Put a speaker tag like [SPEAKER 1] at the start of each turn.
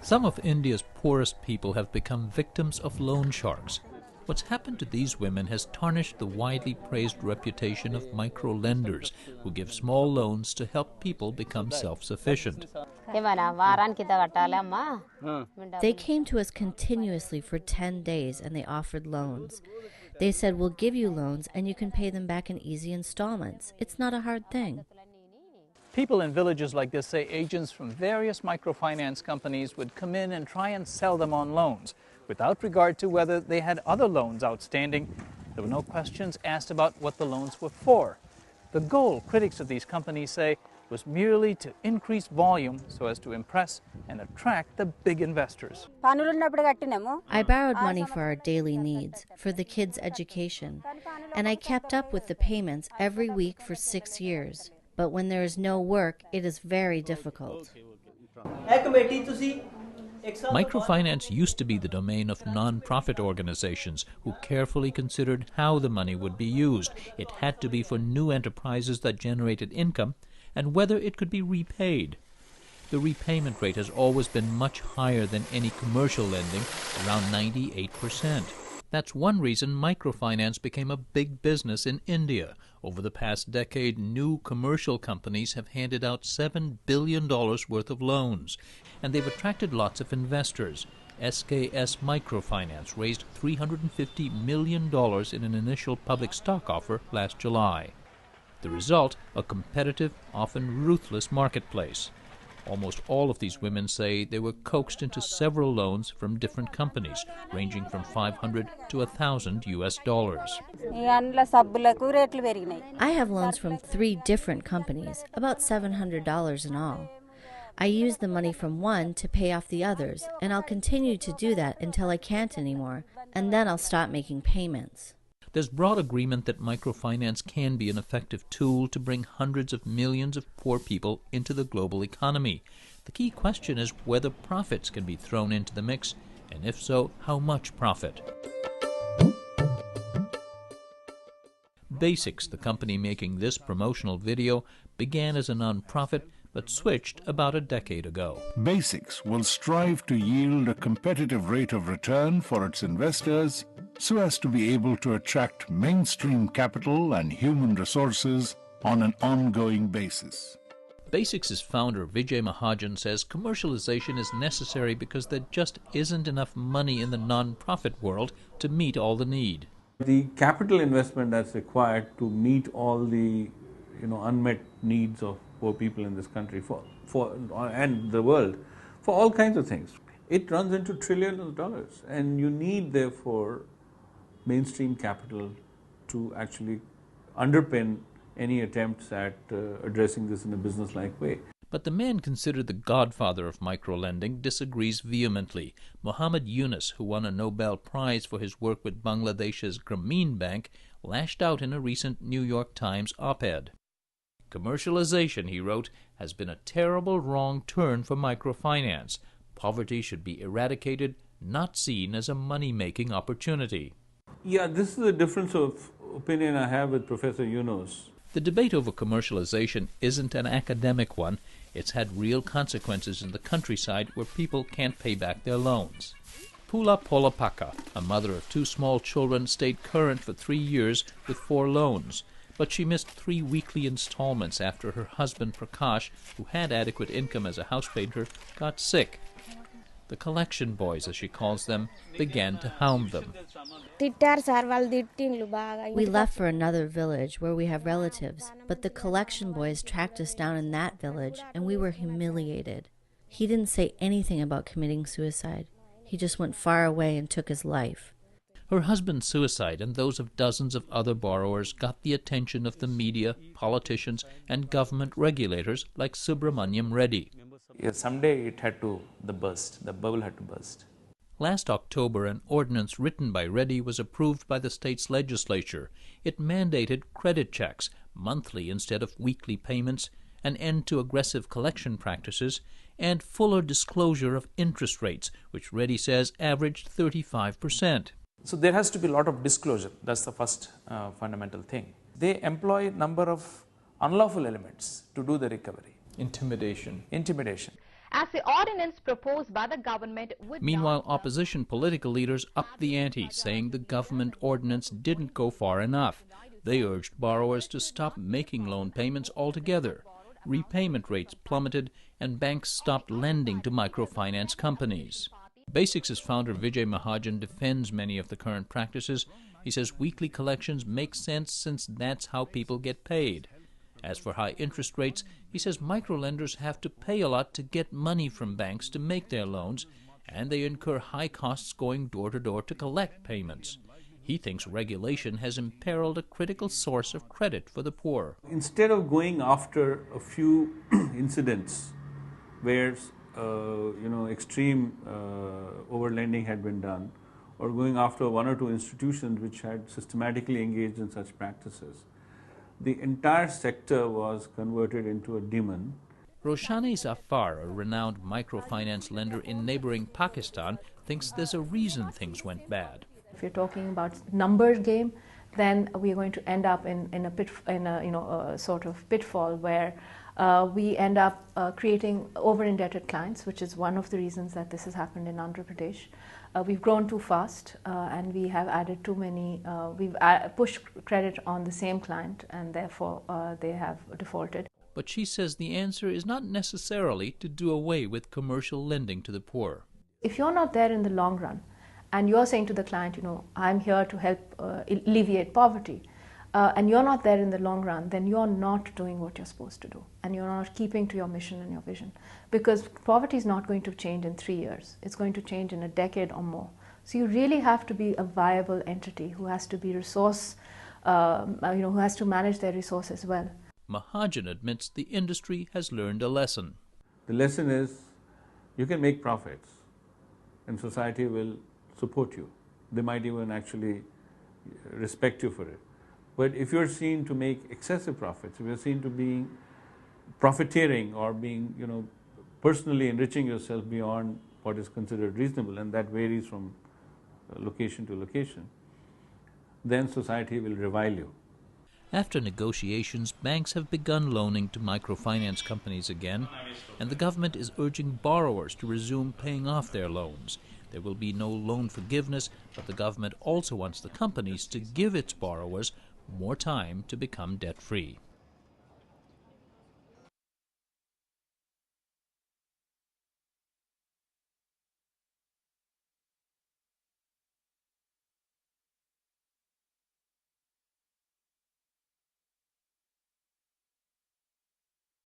[SPEAKER 1] Some of India's poorest people have become victims of loan sharks. What's happened to these women has tarnished the widely praised reputation of micro-lenders who give small loans to help people become self-sufficient.
[SPEAKER 2] They came to us continuously for 10 days and they offered loans. They said, we'll give you loans and you can pay them back in easy installments. It's not a hard thing.
[SPEAKER 3] People in villages like this say agents from various microfinance companies would come in and try and sell them on loans, without regard to whether they had other loans outstanding. There were no questions asked about what the loans were for. The goal, critics of these companies say, was merely to increase volume so as to impress and attract the big investors.
[SPEAKER 2] I borrowed money for our daily needs, for the kids' education, and I kept up with the payments every week for 6 years. But when there is no work, it is very difficult.
[SPEAKER 1] Microfinance used to be the domain of non-profit organizations who carefully considered how the money would be used. It had to be for new enterprises that generated income and whether it could be repaid. The repayment rate has always been much higher than any commercial lending, around 98%. That's one reason microfinance became a big business in India. Over the past decade, new commercial companies have handed out $7 billion worth of loans, and they've attracted lots of investors. SKS Microfinance raised $350 million in an initial public stock offer last July. The result, a competitive, often ruthless marketplace. Almost all of these women say they were coaxed into several loans from different companies, ranging from $500 to $1,000 US.
[SPEAKER 2] I have loans from 3 different companies, about $700 in all. I use the money from one to pay off the others, and I'll continue to do that until I can't anymore, and then I'll stop making payments.
[SPEAKER 1] There's broad agreement that microfinance can be an effective tool to bring hundreds of millions of poor people into the global economy. The key question is whether profits can be thrown into the mix, and if so, how much profit. Basics, the company making this promotional video, began as a non-profit but switched about a decade ago.
[SPEAKER 4] Basics will strive to yield a competitive rate of return for its investors so as to be able to attract mainstream capital and human resources on an ongoing basis.
[SPEAKER 1] Basics' founder Vijay Mahajan says commercialization is necessary because there just isn't enough money in the non-profit world to meet all the need.
[SPEAKER 5] The capital investment that's required to meet all the unmet needs of poor people in this country and the world for all kinds of things. It runs into trillions of dollars, and you need therefore mainstream capital to actually underpin any attempts at addressing this in a business-like way.
[SPEAKER 1] But the man considered the godfather of microlending disagrees vehemently. Muhammad Yunus, who won a Nobel Prize for his work with Bangladesh's Grameen Bank, lashed out in a recent New York Times op-ed. Commercialization, he wrote, has been a terrible wrong turn for microfinance. Poverty should be eradicated, not seen as a money-making opportunity.
[SPEAKER 5] Yeah, this is a difference of opinion I have with Professor Yunus.
[SPEAKER 1] The debate over commercialization isn't an academic one. It's had real consequences in the countryside where people can't pay back their loans. Pula Polapaka, a mother of 2 small children, stayed current for 3 years with 4 loans. But she missed 3 weekly installments after her husband Prakash, who had adequate income as a house painter, got sick. The collection boys, as she calls them, began to hound them.
[SPEAKER 2] We left for another village where we have relatives, but the collection boys tracked us down in that village and we were humiliated. He didn't say anything about committing suicide. He just went far away and took his life.
[SPEAKER 1] Her husband's suicide and those of dozens of other borrowers got the attention of the media, politicians, and government regulators like Subramaniam Reddy.
[SPEAKER 5] Yeah, someday the bubble had to burst.
[SPEAKER 1] Last October, an ordinance written by Reddy was approved by the state's legislature. It mandated credit checks, monthly instead of weekly payments, an end to aggressive collection practices, and fuller disclosure of interest rates, which Reddy says averaged 35%.
[SPEAKER 6] So there has to be a lot of disclosure. That's the first fundamental thing. They employ a number of unlawful elements to do the recovery.
[SPEAKER 3] Intimidation.
[SPEAKER 7] as the ordinance proposed by the government would
[SPEAKER 1] Meanwhile,
[SPEAKER 7] not
[SPEAKER 1] opposition political leaders upped the ante, saying the government ordinance didn't go far enough. They urged borrowers to stop making loan payments altogether. Repayment rates plummeted, and banks stopped lending to microfinance companies. Basics' founder Vijay Mahajan defends many of the current practices. He says weekly collections make sense since that's how people get paid. As for high interest rates, he says microlenders have to pay a lot to get money from banks to make their loans, and they incur high costs going door to door to collect payments. He thinks regulation has imperiled a critical source of credit for the poor.
[SPEAKER 5] Instead of going after a few incidents where extreme overlending had been done, or going after one or two institutions which had systematically engaged in such practices, the entire sector was converted into a demon.
[SPEAKER 1] Roshani Zafar, a renowned microfinance lender in neighboring Pakistan, thinks there's a reason things went bad.
[SPEAKER 8] If you're talking about numbers game, then we are going to end up in a sort of pitfall where we end up creating over-indebted clients, which is one of the reasons that this has happened in Andhra Pradesh. We've grown too fast and we have added too many, we've pushed credit on the same client, and therefore they have defaulted.
[SPEAKER 1] But she says the answer is not necessarily to do away with commercial lending to the poor.
[SPEAKER 8] If you're not there in the long run, and you're saying to the client, I'm here to help alleviate poverty, and you're not there in the long run, then you're not doing what you're supposed to do, and you're not keeping to your mission and your vision, because poverty is not going to change in 3 years. It's going to change in a decade or more. So you really have to be a viable entity who has to be resource, who has to manage their resources well.
[SPEAKER 1] Mahajan admits the industry has learned a lesson.
[SPEAKER 5] The lesson is you can make profits and society will support you. They might even actually respect you for it. But if you're seen to make excessive profits, if you're seen to be profiteering or being, personally enriching yourself beyond what is considered reasonable, and that varies from location to location, then society will revile you.
[SPEAKER 1] After negotiations, banks have begun loaning to microfinance companies again, and the government is urging borrowers to resume paying off their loans. There will be no loan forgiveness, but the government also wants the companies to give its borrowers more time to become debt-free.